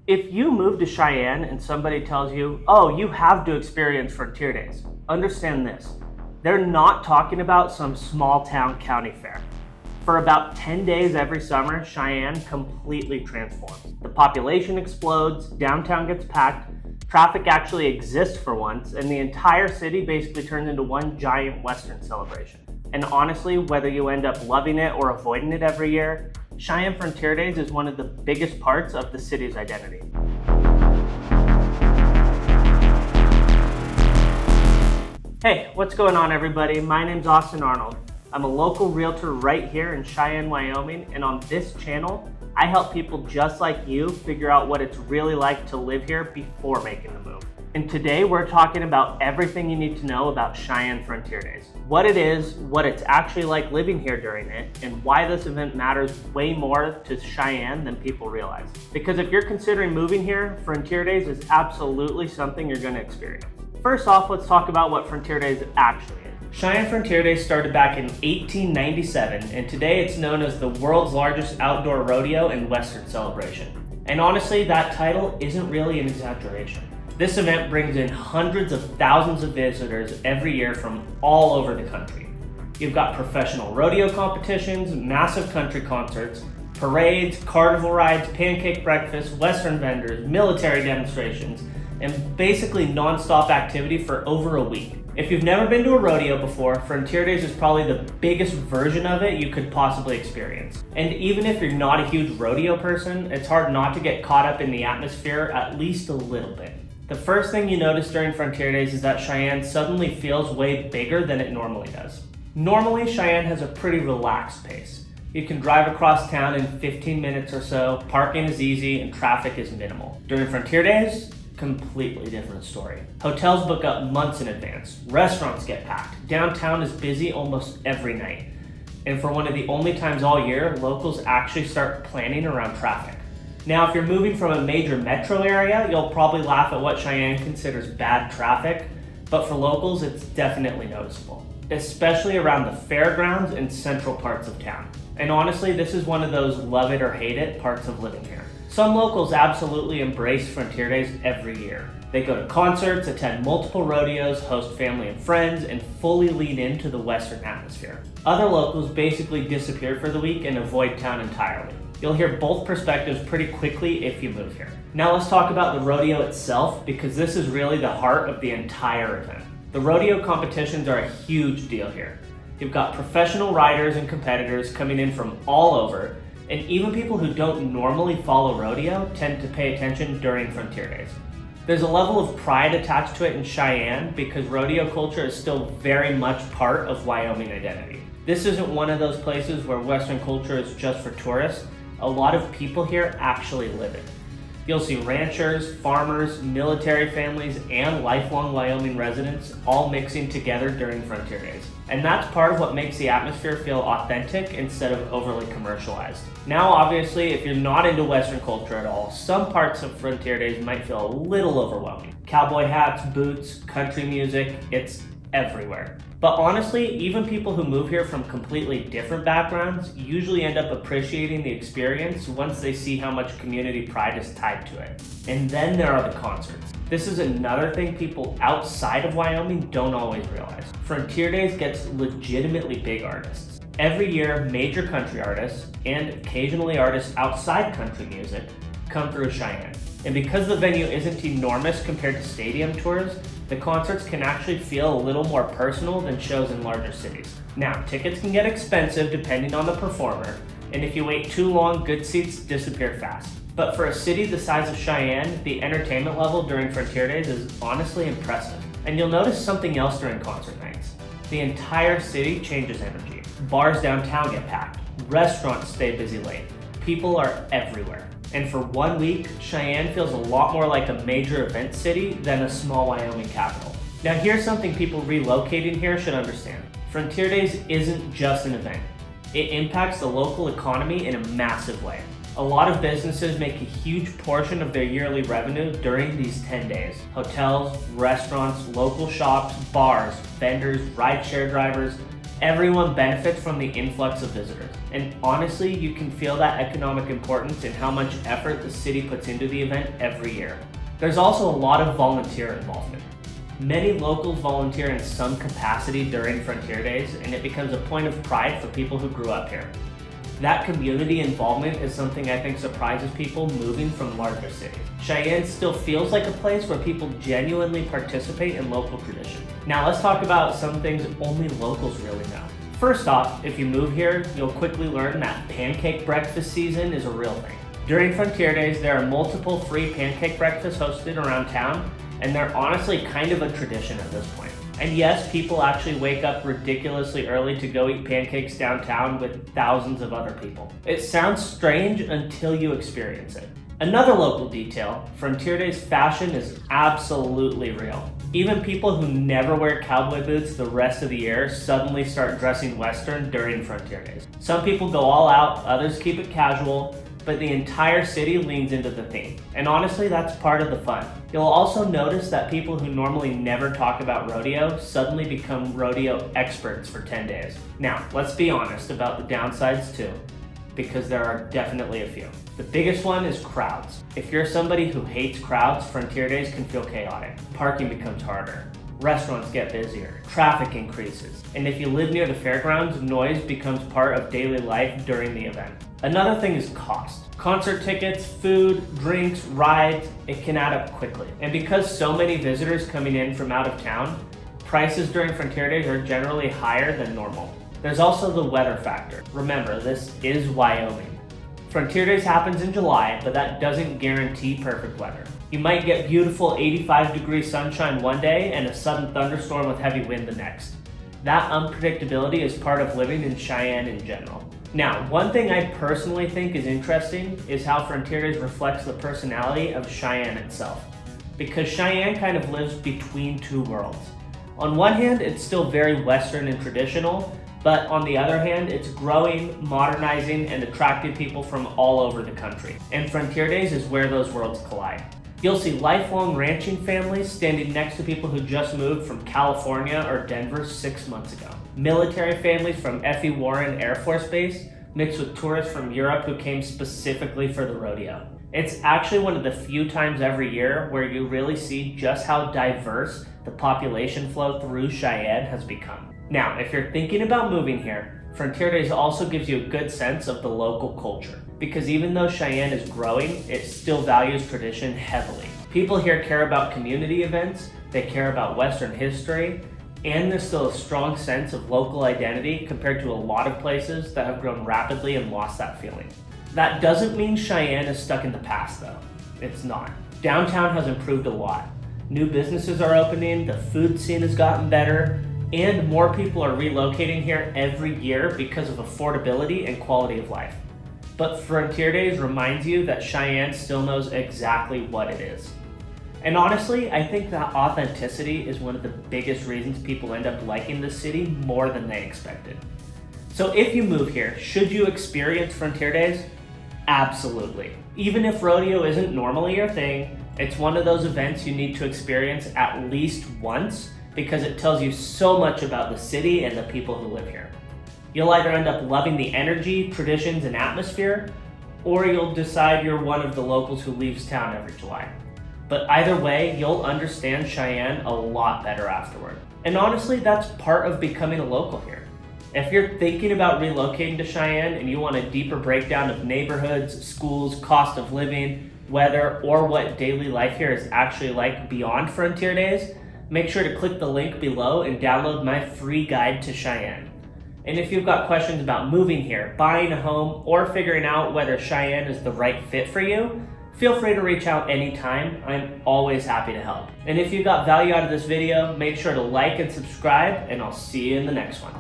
If you move to Cheyenne and somebody tells you, oh, you have to experience Frontier Days, understand this. They're not talking about some small town county fair. For about 10 days every summer, Cheyenne completely transforms. The population explodes, downtown gets packed, traffic actually exists for once, and the entire city basically turns into one giant Western celebration. And honestly, whether you end up loving it or avoiding it every year, Cheyenne Frontier Days is one of the biggest parts of the city's identity. Hey, what's going on everybody? My name's Austin Arnold. I'm a local realtor right here in Cheyenne, Wyoming, and on this channel, I help people just like you figure out what it's really like to live here before making the move. And today we're talking about everything you need to know about Cheyenne Frontier Days. What it is, what it's actually like living here during it, and why this event matters way more to Cheyenne than people realize. Because if you're considering moving here, Frontier Days is absolutely something you're going to experience. First off, let's talk about what Frontier Days actually is. Cheyenne Frontier Days started back in 1897, and today it's known as the world's largest outdoor rodeo and Western celebration. And honestly, that title isn't really an exaggeration. This event brings in hundreds of thousands of visitors every year from all over the country. You've got professional rodeo competitions, massive country concerts, parades, carnival rides, pancake breakfasts, Western vendors, military demonstrations, and basically non-stop activity for over a week. If you've never been to a rodeo before, Frontier Days is probably the biggest version of it you could possibly experience. And even if you're not a huge rodeo person, it's hard not to get caught up in the atmosphere at least a little bit. The first thing you notice during Frontier Days is that Cheyenne suddenly feels way bigger than it normally does. Normally, Cheyenne has a pretty relaxed pace. You can drive across town in 15 minutes or so, parking is easy, and traffic is minimal. During Frontier Days, completely different story. Hotels book up months in advance, restaurants get packed, downtown is busy almost every night. And for one of the only times all year, locals actually start planning around traffic. Now, if you're moving from a major metro area, you'll probably laugh at what Cheyenne considers bad traffic, but for locals, it's definitely noticeable, especially around the fairgrounds and central parts of town. And honestly, this is one of those love it or hate it parts of living here. Some locals absolutely embrace Frontier Days every year. They go to concerts, attend multiple rodeos, host family and friends, and fully lean into the Western atmosphere. Other locals basically disappear for the week and avoid town entirely. You'll hear both perspectives pretty quickly if you move here. Now let's talk about the rodeo itself, because this is really the heart of the entire event. The rodeo competitions are a huge deal here. You've got professional riders and competitors coming in from all over, and even people who don't normally follow rodeo tend to pay attention during Frontier Days. There's a level of pride attached to it in Cheyenne because rodeo culture is still very much part of Wyoming identity. This isn't one of those places where Western culture is just for tourists. A lot of people here actually live it. You'll see ranchers, farmers, military families, and lifelong Wyoming residents all mixing together during Frontier Days. And that's part of what makes the atmosphere feel authentic instead of overly commercialized. Now, obviously, if you're not into Western culture at all, some parts of Frontier Days might feel a little overwhelming. Cowboy hats, boots, country music, it's everywhere. But honestly, even people who move here from completely different backgrounds usually end up appreciating the experience once they see how much community pride is tied to it. And then there are the concerts. This is another thing people outside of Wyoming don't always realize. Frontier Days gets legitimately big artists. Every year, major country artists, and occasionally artists outside country music, come through Cheyenne. And because the venue isn't enormous compared to stadium tours, the concerts can actually feel a little more personal than shows in larger cities. Now, tickets can get expensive depending on the performer, and if you wait too long, good seats disappear fast. But for a city the size of Cheyenne, the entertainment level during Frontier Days is honestly impressive. And you'll notice something else during concert nights. The entire city changes energy. Bars downtown get packed, restaurants stay busy late, people are everywhere. And for 1 week, Cheyenne feels a lot more like a major event city than a small Wyoming capital. Now here's something people relocating here should understand. Frontier Days isn't just an event. It impacts the local economy in a massive way. A lot of businesses make a huge portion of their yearly revenue during these 10 days. Hotels, restaurants, local shops, bars, vendors, rideshare drivers, Everyone benefits from the influx of visitors, and honestly, you can feel that economic importance in how much effort the city puts into the event every year. There's also a lot of volunteer involvement. Many locals volunteer in some capacity during Frontier Days, and it becomes a point of pride for people who grew up here. That community involvement is something I think surprises people moving from larger cities. Cheyenne still feels like a place where people genuinely participate in local tradition. Now let's talk about some things only locals really know. First off, if you move here, you'll quickly learn that pancake breakfast season is a real thing. During Frontier Days, there are multiple free pancake breakfasts hosted around town, and they're honestly kind of a tradition at this point. And yes, people actually wake up ridiculously early to go eat pancakes downtown with thousands of other people. It sounds strange until you experience it. Another local detail, Frontier Days fashion is absolutely real. Even people who never wear cowboy boots the rest of the year suddenly start dressing Western during Frontier Days. Some people go all out, others keep it casual, but the entire city leans into the theme. And honestly, that's part of the fun. You'll also notice that people who normally never talk about rodeo suddenly become rodeo experts for 10 days. Now, let's be honest about the downsides too, because there are definitely a few. The biggest one is crowds. If you're somebody who hates crowds, Frontier Days can feel chaotic. Parking becomes harder. Restaurants get busier, traffic increases, and if you live near the fairgrounds, noise becomes part of daily life during the event. Another thing is cost. Concert tickets, food, drinks, rides, it can add up quickly. And because so many visitors coming in from out of town, prices during Frontier Days are generally higher than normal. There's also the weather factor. Remember, this is Wyoming. Frontier Days happens in July, but that doesn't guarantee perfect weather. You might get beautiful 85-degree sunshine one day and a sudden thunderstorm with heavy wind the next. That unpredictability is part of living in Cheyenne in general. Now, one thing I personally think is interesting is how Frontier Days reflects the personality of Cheyenne itself. Because Cheyenne kind of lives between two worlds. On one hand, it's still very Western and traditional, but on the other hand, it's growing, modernizing, and attracting people from all over the country. And Frontier Days is where those worlds collide. You'll see lifelong ranching families standing next to people who just moved from California or Denver 6 months ago. Military families from F.E. Warren Air Force Base mixed with tourists from Europe who came specifically for the rodeo. It's actually one of the few times every year where you really see just how diverse the population flow through Cheyenne has become. Now, if you're thinking about moving here, Frontier Days also gives you a good sense of the local culture. Because even though Cheyenne is growing, it still values tradition heavily. People here care about community events, they care about Western history, and there's still a strong sense of local identity compared to a lot of places that have grown rapidly and lost that feeling. That doesn't mean Cheyenne is stuck in the past though. It's not. Downtown has improved a lot. New businesses are opening, the food scene has gotten better, and more people are relocating here every year because of affordability and quality of life. But Frontier Days reminds you that Cheyenne still knows exactly what it is. And honestly, I think that authenticity is one of the biggest reasons people end up liking the city more than they expected. So if you move here, should you experience Frontier Days? Absolutely. Even if rodeo isn't normally your thing, it's one of those events you need to experience at least once because it tells you so much about the city and the people who live here. You'll either end up loving the energy, traditions, and atmosphere, or you'll decide you're one of the locals who leaves town every July. But either way, you'll understand Cheyenne a lot better afterward. And honestly, that's part of becoming a local here. If you're thinking about relocating to Cheyenne and you want a deeper breakdown of neighborhoods, schools, cost of living, weather, or what daily life here is actually like beyond Frontier Days, make sure to click the link below and download my free guide to Cheyenne. And if you've got questions about moving here, buying a home, or figuring out whether Cheyenne is the right fit for you, feel free to reach out anytime. I'm always happy to help. And if you got value out of this video, make sure to like and subscribe, and I'll see you in the next one.